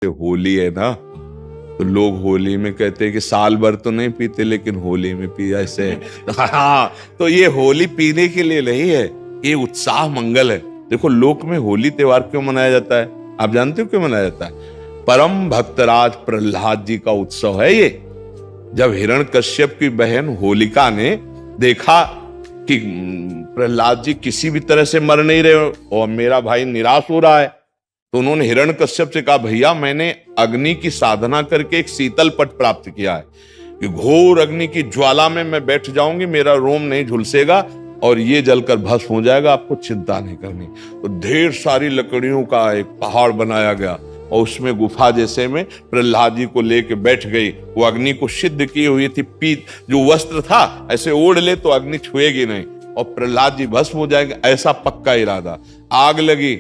जैसे होली है ना, तो लोग होली में कहते हैं कि साल भर तो नहीं पीते लेकिन होली में पी ऐसे। हाँ, तो ये होली पीने के लिए नहीं है, ये उत्साह मंगल है। देखो लोक में होली त्योहार क्यों मनाया जाता है, आप जानते हो क्यों मनाया जाता है? परम भक्तराज प्रहलाद जी का उत्सव है ये। जब हिरण्यकश्यप की बहन होलिका ने देखा कि प्रहलाद जी किसी भी तरह से मर नहीं रहे और मेरा भाई निराश हो रहा है, तो उन्होंने हिरण्यकश्यप से कहा, भैया मैंने अग्नि की साधना करके एक शीतल पट प्राप्त किया है कि घोर अग्नि की ज्वाला में मैं बैठ जाऊंगी, मेरा रोम नहीं झुलसेगा और ये जलकर भस्म हो जाएगा, आपको चिंता नहीं करनी। तो ढेर सारी लकड़ियों का एक पहाड़ बनाया गया और उसमें गुफा जैसे में प्रहलाद जी को लेके बैठ गई। वो अग्नि को सिद्ध की हुई थी, पीत जो वस्त्र था ऐसे ओढ़ ले तो अग्नि छुएगी नहीं और प्रहलाद जी भस्म हो जाएंगे, ऐसा पक्का इरादा। आग लगी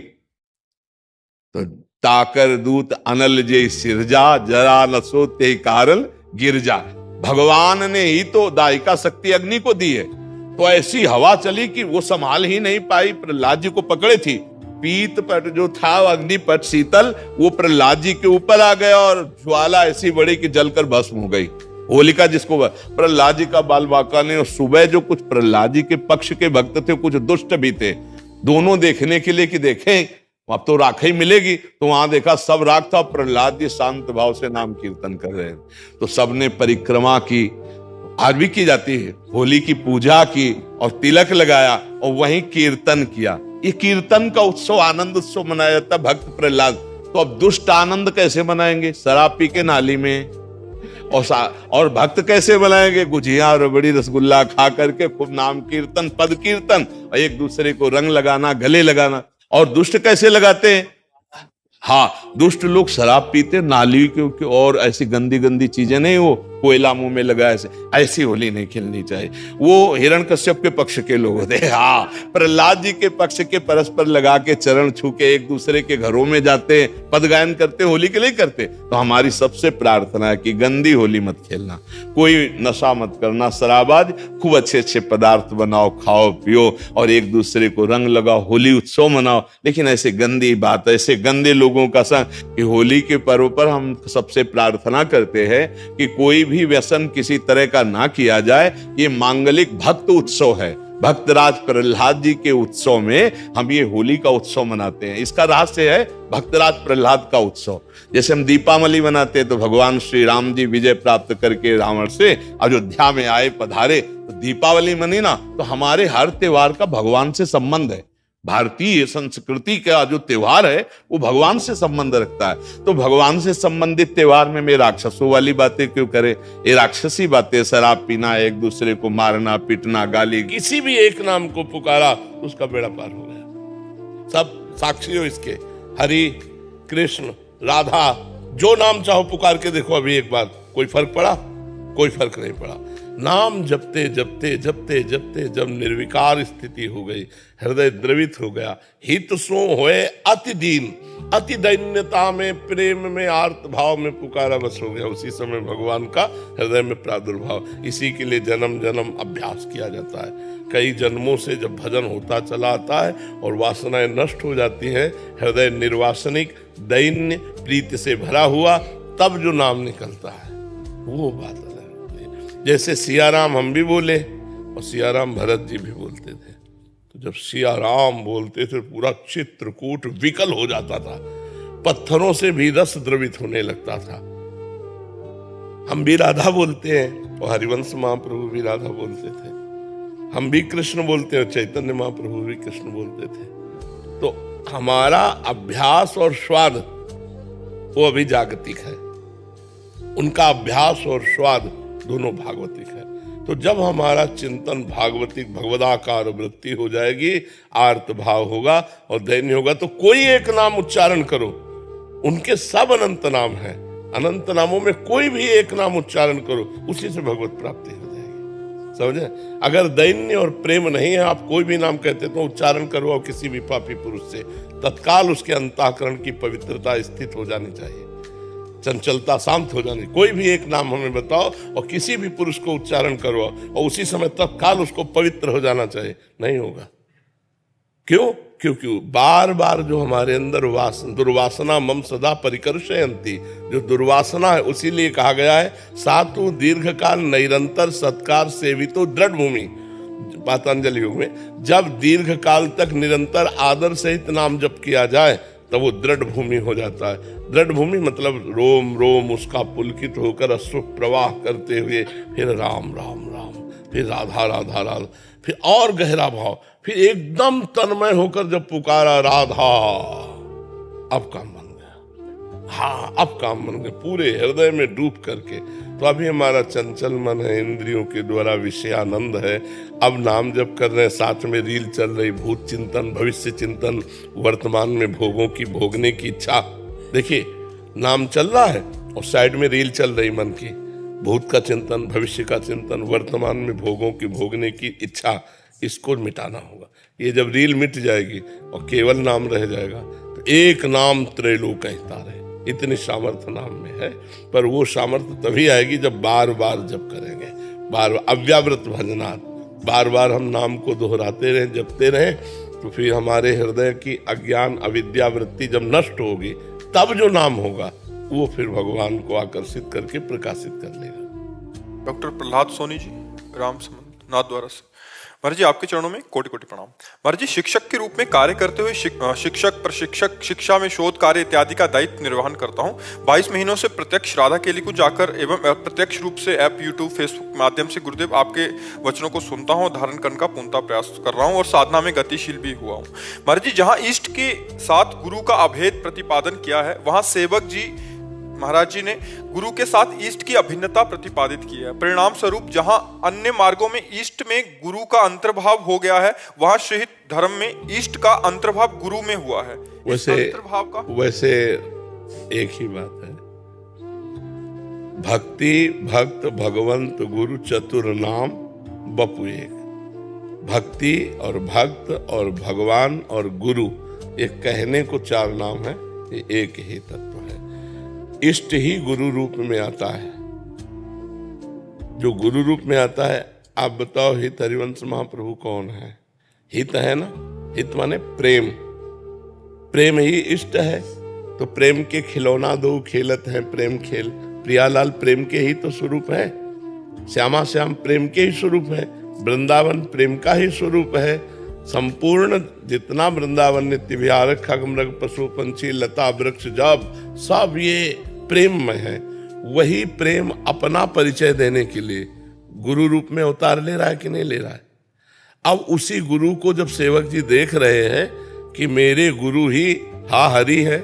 तो ताकर दूत अनल जे सिरजा, जरा न सोते कारण गिरजा। भगवान ने ही तो दायिका शक्ति अग्नि को दी है, तो ऐसी हवा चली कि वो संभाल ही नहीं पाई, प्रहलाद जी को पकड़े थी। पीत पट जो था अग्नि पट शीतल, वो प्रहलाद जी के ऊपर आ गया और ज्वाला ऐसी बड़ी कि जलकर भस्म हो गई। होलिका जिसको प्रहलाद जी का बाल बांका ने, और सुबह जो कुछ प्रहलाद जी के पक्ष के भक्त थे कुछ दुष्ट भी थे, दोनों देखने के लिए कि देखें अब तो राख ही मिलेगी, तो वहां देखा सब राख था, प्रहलाद जी शांत भाव से नाम कीर्तन कर रहे हैं। तो सबने परिक्रमा की, आज भी की जाती है, होली की पूजा की और तिलक लगाया और वहीं कीर्तन किया। ये कीर्तन का उत्सव, आनंद उत्सव मनाया जाता है भक्त प्रहलाद। तो अब दुष्ट आनंद कैसे मनाएंगे? शराब पी के नाली में। और भक्त कैसे बनाएंगे? गुजिया रबड़ी रसगुल्ला खा करके खूब नाम कीर्तन पद कीर्तन और एक दूसरे को रंग लगाना, गले लगाना। और दुष्ट कैसे लगाते हैं? हाँ, दुष्ट लोग शराब पीते, नाली के और ऐसी गंदी गंदी चीजें नहीं, वो कोयला मुंह में लगा ऐसी होली नहीं खेलनी चाहिए। वो हिरण्यकश्यप के पक्ष के लोग होते हैं। हाँ, प्रहलाद जी के पक्ष के परस्पर लगा के चरण छू के एक दूसरे के घरों में जाते, पद गायन करते, होली के लिए करते। तो हमारी सबसे प्रार्थना है कि गंदी होली मत खेलना, कोई नशा मत करना, शराबाज, खूब अच्छे अच्छे पदार्थ बनाओ, खाओ पियो और एक दूसरे को रंग लगाओ, होली उत्सव मनाओ। लेकिन ऐसे गंदी बात, ऐसे गंदे लोगों का संग कि होली के पर्व पर हम सबसे प्रार्थना करते हैं कि कोई भी व्यसन किसी तरह का ना किया जाए। ये मांगलिक भक्त उत्सव है, भक्तराज प्रहलाद जी के उत्सव में हम ये होली का उत्सव मनाते हैं। इसका रहस्य है भक्तराज प्रहलाद का उत्सव। जैसे हम दीपावली मनाते हैं तो भगवान श्री राम जी विजय प्राप्त करके रावण से अयोध्या में आए, पधारे, तो दीपावली मनी ना। तो हमारे हर त्योहार का भगवान से संबंध है। भारतीय संस्कृति का जो त्योहार है वो भगवान से संबंध रखता है। तो भगवान से संबंधित त्योहार में मैं राक्षसों वाली बातें क्यों करे? ये राक्षसी बातें, शराब पीना, एक दूसरे को मारना पीटना, गाली, किसी भी एक नाम को पुकारा उसका बेड़ा पार हो गया। सब साक्षी हो इसके, हरि कृष्ण राधा, जो नाम चाहो पुकार के देखो। अभी एक बार कोई फर्क पड़ा? कोई फर्क नहीं पड़ा। नाम जपते जपते जपते जपते जब निर्विकार स्थिति हो गई, हृदय द्रवित हो गया, हित सो होए अति दीन, अति दैन्यता में, प्रेम में, आर्त भाव में पुकारा बस हो गया। उसी समय भगवान का हृदय में प्रादुर्भाव। इसी के लिए जन्म जन्म अभ्यास किया जाता है। कई जन्मों से जब भजन होता चला आता है और वासनाएं नष्ट हो जाती हैं, हृदय निर्वासनिक दैन्य प्रीति से भरा हुआ, तब जो नाम निकलता है वो बात अलग होती है। जैसे सियाराम हम भी बोले और सियाराम भरत जी भी बोलते थे, तो जब सियाराम बोलते थे पूरा चित्रकूट विकल हो जाता था, पत्थरों से भी रस द्रवित होने लगता था। हम भी राधा बोलते हैं और हरिवंश महाप्रभु भी राधा बोलते थे। हम भी कृष्ण बोलते हैं, चैतन्य महाप्रभु भी कृष्ण बोलते थे। तो हमारा अभ्यास और स्वाद वो अभी जागतिक है, उनका अभ्यास और स्वाद दोनों भागवतिक है। तो जब हमारा चिंतन भागवतिक भगवदाकार वृत्ति हो जाएगी, आर्त भाव होगा और दैन्य होगा, तो कोई एक नाम उच्चारण करो, उनके सब अनंत नाम है, अनंत नामों में कोई भी एक नाम उच्चारण करो, उसी से भगवत प्राप्ति हो जाएगी। समझे? अगर दैन्य और प्रेम नहीं है, आप कोई भी नाम कहते तो उच्चारण करवाओ किसी भी पापी पुरुष से, तत्काल उसके अंतःकरण की पवित्रता स्थित हो जानी चाहिए, चंचलता शांत हो जानी। कोई भी एक नाम हमें बताओ और किसी भी पुरुष को उच्चारण करवाओ और उसी समय तत्काल उसको पवित्र हो जाना चाहिए, नहीं होगा। क्यों? क्योंकि बार बार जो हमारे अंदर दुर्वासना मम सदा परिकर्षयन्ति, जो दुर्वासना है, उसीलिए कहा गया है सातु दीर्घ काल निरंतर सत्कार सेवितो दृढ़ भूमि। पातंजलि योग में जब दीर्घ काल तक निरंतर आदर सहित नाम जप किया जाए तब वो दृढ़ भूमि हो जाता है। दृढ़ भूमि मतलब रोम रोम उसका पुलकित होकर अश्रु प्रवाह करते हुए फिर राम राम राम, फिर राधा राधा राधा, फिर और गहरा भाव, फिर एकदम तन्मय होकर जब पुकारा राधा, अब काम बन गया। हाँ, अब काम बन गया, पूरे हृदय में डूब करके। तो अभी हमारा चंचल मन है, इंद्रियों के द्वारा विषयानंद है। अब नाम जप कर रहे हैं, साथ में रील चल रही, भूत चिंतन, भविष्य चिंतन, वर्तमान में भोगों की भोगने की इच्छा। देखिए, नाम चल रहा है और साइड में रील चल रही मन की, भूत का चिंतन, भविष्य का चिंतन, वर्तमान में भोगों की भोगने की इच्छा, इसको मिटाना होगा। ये जब रील मिट जाएगी और केवल नाम रह जाएगा तो एक नाम त्रैलोक हितारे, इतनी सामर्थ्य नाम में है। पर वो सामर्थ्य तभी आएगी जब बार बार जप करेंगे, बार बार अव्यावृत भजनात्, बार बार हम नाम को दोहराते रहें, जपते रहें, तो फिर हमारे हृदय की अज्ञान अविद्या वृत्ति जब नष्ट होगी तब जो नाम होगा वो फिर भगवान को आकर्षित करके प्रकाशित कर लेगा। डॉक्टर प्रहलाद सोनी जी, राम समंत नाथद्वारा से। महाराज जी, आपके चरणों में कोटि कोटि प्रणाम। महाराज जी, शिक्षक के रूप में कार्य करते हुए शिक्षक, प्रशिक्षक, शिक्षा में शोध कार्य इत्यादि का दायित्व निर्वहन करता हूँ। 22 महीनों से प्रत्यक्ष राधा केली को जाकर एवं प्रत्यक्ष रूप से ऐप, यूट्यूब, फेसबुक माध्यम से गुरुदेव आपके वचनों को सुनता हूँ, धारण करने का पूर्णतः प्रयास कर रहा हूँ और साधना में गतिशील भी हुआ हूँ। महाराज जी, जहाँ इष्ट के साथ गुरु का अभेद प्रतिपादन किया है, वहाँ सेवक जी महाराज जी ने गुरु के साथ इष्ट की अभिन्नता प्रतिपादित की है। परिणाम स्वरूप जहां अन्य मार्गों में इष्ट में गुरु का अंतर्भाव हो गया है, वहां शहीद धर्म में इष्ट का अंतर्भाव गुरु में हुआ है। वैसे एक ही बात है, भक्ति भक्त भगवंत गुरु चतुर नाम बपु एक। भक्ति और भक्त और भगवान और गुरु, ये कहने को चार नाम है, ये एक ही तत्व है। इष्ट ही गुरु रूप में आता है। जो गुरु रूप में आता है, आप बताओ हित हरिवंश महाप्रभु कौन है? हित है ना, हित माने प्रेम, प्रेम ही इष्ट है। तो प्रेम के खिलौना दो खेलत है प्रेम खेल, प्रियालाल प्रेम के ही तो स्वरूप है, श्यामा श्याम प्रेम के ही स्वरूप है, वृंदावन प्रेम का ही स्वरूप है। संपूर्ण जितना वृंदावन नित्य विहार खगमृग पशु पंछी लता वृक्ष जब सब ये प्रेम में है। वही प्रेम अपना परिचय देने के लिए गुरु रूप में उतार ले रहा है कि नहीं ले रहा है? अब उसी गुरु को जब सेवक जी देख रहे हैं कि मेरे गुरु ही हा हरि है,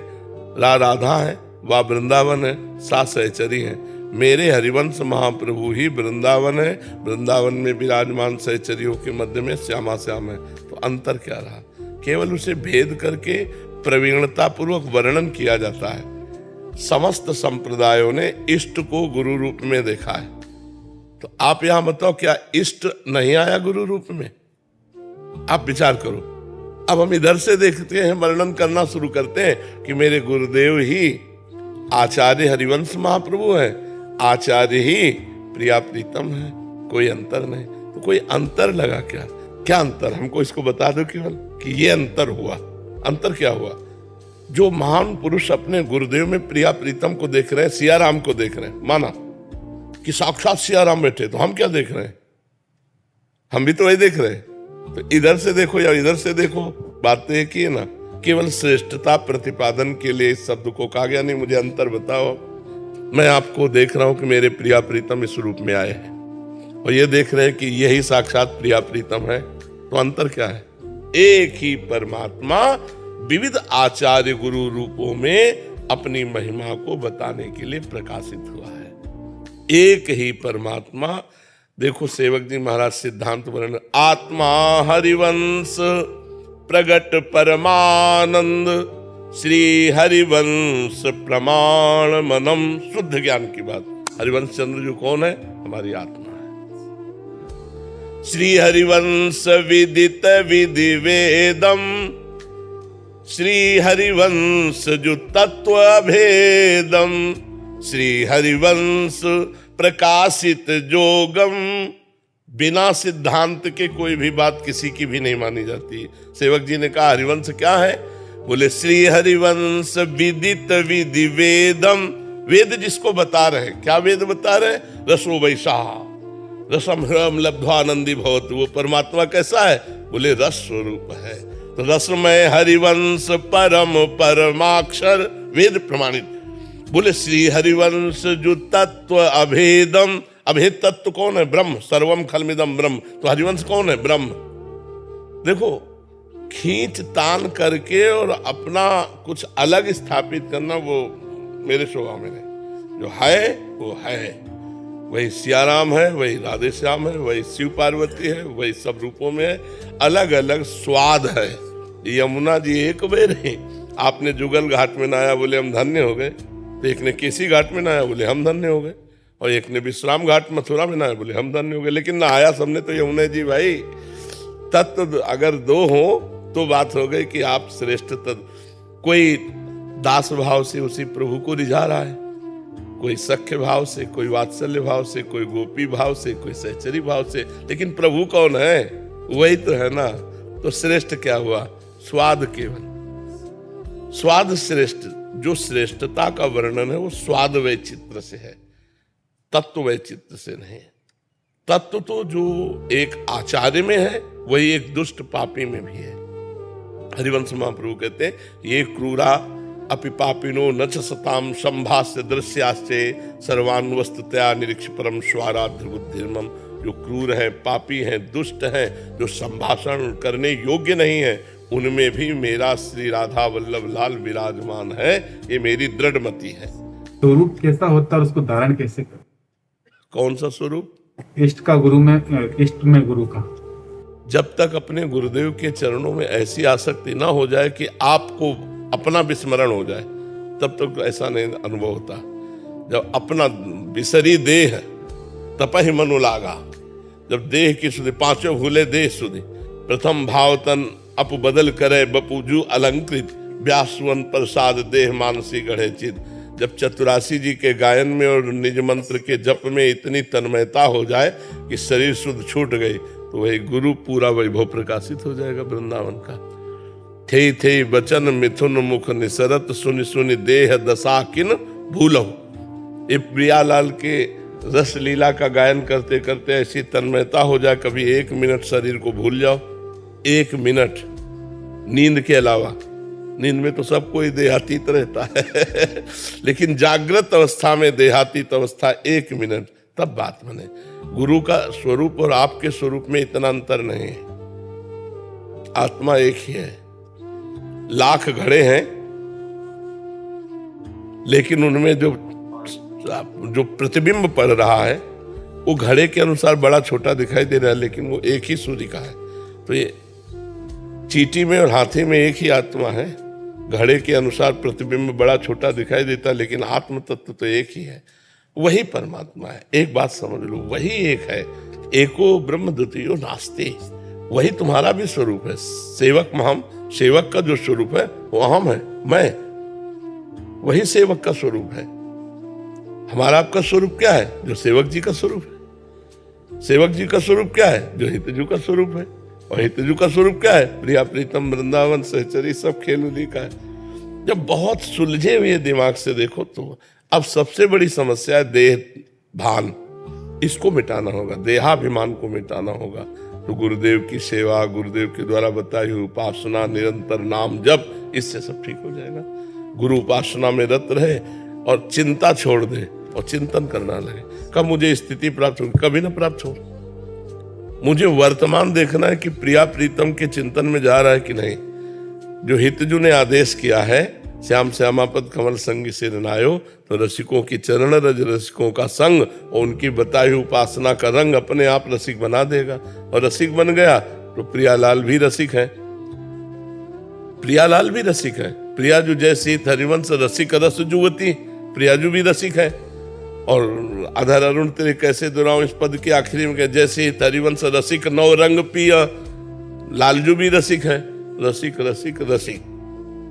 राधा है, वा वृंदावन है, सा सहचरी है, मेरे हरिवंश महाप्रभु ही वृंदावन है, वृंदावन में विराजमान सहचरियों के मध्य में श्यामा श्याम है। तो अंतर क्या रहा? केवल उसे भेद करके प्रवीणता पूर्वक वर्णन किया जाता है। समस्त संप्रदायों ने इष्ट को गुरु रूप में देखा है। तो आप यहां बताओ, क्या इष्ट नहीं आया गुरु रूप में? आप विचार करो। अब हम इधर से देखते हैं, वर्णन करना शुरू करते हैं कि मेरे गुरुदेव ही आचार्य हरिवंश महाप्रभु है, आचार्य ही प्रिया प्रीतम है, कोई अंतर नहीं। तो कोई अंतर लगा क्या? क्या अंतर? हमको इसको बता दो केवल कि ये अंतर हुआ। अंतर क्या हुआ? जो महान पुरुष अपने गुरुदेव में प्रिया प्रीतम को देख रहे हैं, सिया राम को देख रहे हैं, माना कि साक्षात सिया राम बैठे, तो हम क्या देख रहे हैं? हम भी तो वही देख रहे हैं। तो इधर से देखो या इधर से देखो, बात तो एक ही है ना। केवल श्रेष्ठता प्रतिपादन के लिए इस शब्द को कहा गया। नहीं, मुझे अंतर बताओ। मैं आपको देख रहा हूं कि मेरे प्रिया प्रीतम इस रूप में आए हैं और ये देख रहे हैं कि यही साक्षात प्रिया प्रीतम है। तो अंतर क्या है? एक ही परमात्मा विविध आचार्य गुरु रूपों में अपनी महिमा को बताने के लिए प्रकाशित हुआ है। एक ही परमात्मा। देखो सेवक जी महाराज सिद्धांत वर्णन, आत्मा हरिवंश प्रगट परमानंद श्री हरिवंश प्रमाण मनम। शुद्ध ज्ञान की बात। हरिवंश चंद्र जो कौन है? हमारी आत्मा है। श्री हरिवंश विदित विधि वेदम, श्री हरिवंश जो तत्व भेदम, श्री हरिवंश प्रकाशित जोगम, बिना सिद्धांत के कोई भी बात किसी की भी नहीं मानी जाती। सेवक जी ने कहा हरिवंश क्या है? बोले श्री हरिवंश विदित विधि वेदम। वेद जिसको बता रहे, क्या वेद बता रहे? रसो वैशाह रसम ह्रम लब्ध्वानंदी भवत। वो परमात्मा कैसा है? बोले रस स्वरूप है। तो रसमय हरिवंश परम परमाक्षर वेद प्रमाणित। बोले श्री हरिवंश जो तत्व अभेदम। अभेद तत्व कौन है? ब्रह्म। सर्वम खलमिदम ब्रह्म। तो हरिवंश कौन है? ब्रह्म। देखो, खींच तान करके और अपना कुछ अलग स्थापित करना, वो मेरे स्वभाव में नहीं। जो है वो है। वही सियाराम है, वही राधे श्याम है, वही शिव पार्वती है, वही सब रूपों में है। अलग अलग स्वाद है। यमुना जी एक बेर ही, आपने जुगल घाट में नहाया, बोले हम धन्य हो गए। तो एक ने केसी घाट में नहाया, बोले हम धन्य हो गए। और एक ने विश्राम घाट मथुरा में नहाया, बोले हम धन्य हो गए। लेकिन नहाया सबने तो यमुना जी भाई। तत्व अगर दो हो तो बात हो गई कि आप श्रेष्ठ तत्व। कोई दास भाव से उसी प्रभु को रिझा रहा है, कोई सख्य भाव से, कोई वात्सल्य भाव से, कोई गोपी भाव से, कोई सहचरी भाव से। लेकिन प्रभु कौन है? वही तो है ना। तो श्रेष्ठ क्या हुआ? स्वाद केवल। स्वाद श्रेष्ठ। जो श्रेष्ठता का वर्णन है वो स्वाद वैचित्र से है, तत्व वैचित्र से नहीं। तत्व तो जो एक आचार्य में है वही एक दुष्ट पापी में भी है। हरिवंश महाप्रभु कहते हैं ये क्रूरा अपि पापिनो न च सताम संभास्य दृश्यास्ते सर्वान् वस्तुतया निरीक्ष परम स्वाराध्य बुद्धिर्मम। जो क्रूर है, पापी हैं, दुष्ट हैं, जो संभाषण करने योग्य नहीं है, उनमें भी मेरा श्री राधा वल्लभ लाल विराजमान है। ये मेरी दृढ़ मति है। स्वरूप कैसा होता है, उसको धारण कैसे कर? कौन सा स्वरूप? इष्ट का गुरु में, इष्ट में गुरु का। जब तक अपने गुरुदेव के चरणों में ऐसी आसक्ति ना हो जाए कि आपको अपना विस्मरण हो जाए, तब तक तो ऐसा नहीं अनुभव होता। जब अपना विसरी देह तपहि मनु लागा। जब देह की सुधि, पांचों भूले देह सुधि, प्रथम भाव तन अप बदल करे बपूजू अलंकृत, व्यासवन प्रसाद देह मानसी गढ़े चित। जब चतुरासी जी के गायन में और निज मंत्र के जप में इतनी तन्मयता हो जाए कि शरीर शुद्ध छूट गई, तो वही गुरु पूरा वैभव प्रकाशित हो जाएगा वृंदावन का। थे थे बचन मिथुन मुख निसरत, सुनि सुनि देह दशा किन भूलो। ये प्रियालाल के रस लीला का गायन करते करते ऐसी तन्मयता हो जाए, कभी 1 मिनट शरीर को भूल जाओ। 1 मिनट नींद के अलावा। नींद में तो सब कोई देहातीत रहता है लेकिन जागृत अवस्था में देहातीत अवस्था 1 मिनट, तब बात बने। गुरु का स्वरूप और आपके स्वरूप में इतना अंतर नहीं है। आत्मा एक ही है। लाख घड़े हैं, लेकिन उनमें जो प्रतिबिंब पड़ रहा है वो घड़े के अनुसार बड़ा छोटा दिखाई दे रहा है, लेकिन वो एक ही सूर्य का है। तो ये चींटी में और हाथी में एक ही आत्मा है। घड़े के अनुसार प्रतिबिंब बड़ा छोटा दिखाई देता है, लेकिन आत्म तत्व तो एक ही है। वही परमात्मा है। एक बात समझ लो, वही एक है। एको ब्रह्म द्वितीयो नास्ति। वही तुम्हारा भी स्वरूप है। सेवक महम, सेवक का जो स्वरूप है वो अहम है, मैं। वही सेवक का स्वरूप है। हमारा आपका स्वरूप क्या है? जो सेवक जी का स्वरूप है। सेवक जी का स्वरूप क्या है? जो हितजू का स्वरूप है। और हितजू का स्वरूप क्या है? प्रिया प्रीतम वृंदावन सहचरी सब खेलुली का है। जब बहुत सुलझे हुए दिमाग से देखो तो अब सबसे बड़ी समस्या है देह भान। इसको मिटाना होगा, देहाभिमान को मिटाना होगा। तो गुरुदेव की सेवा, गुरुदेव के द्वारा बताई हुई उपासना, निरंतर नाम जप, इससे सब ठीक हो जाएगा। गुरु उपासना में रत रहे और चिंता छोड़ दे और चिंतन करना लगे। कब मुझे स्थिति प्राप्त होगी? कभी ना प्राप्त हो। मुझे वर्तमान देखना है कि प्रिया प्रीतम के चिंतन में जा रहा है कि नहीं। जो हितजू ने आदेश किया है श्याम श्यामापद कमल संगी से रनायो, तो रसिकों की चरण रज रसिकों का संग और उनकी बताई हुई उपासना का रंग अपने आप रसिक बना देगा। और रसिक बन गया तो प्रियालाल भी रसिक है। प्रियालाल भी रसिक है। प्रियाजू जैसी हरिवंश रसिक रस जुवती, प्रियाजू भी रसिक है। और अधर अरुण तेरे कैसे दुराऊं, इस पद के आखिरी में जैसे हरिवंश रसिक नौ रंग पिया, लालजू भी रसिक है। रसिक रसिक रसिक,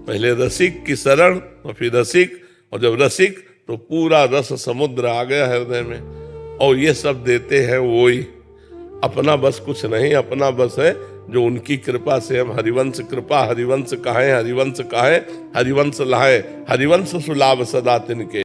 पहले रसिक की शरण और फिर रसिक, और जब रसिक तो पूरा रस समुद्र आ गया हृदय में। और ये सब देते हैं वही। अपना बस कुछ नहीं, अपना बस है जो उनकी कृपा से हम हरिवंश कृपा हरिवंश कहें, हरिवंश कहें, हरिवंश लाए, हरिवंश सुलाभ सदा तिनके।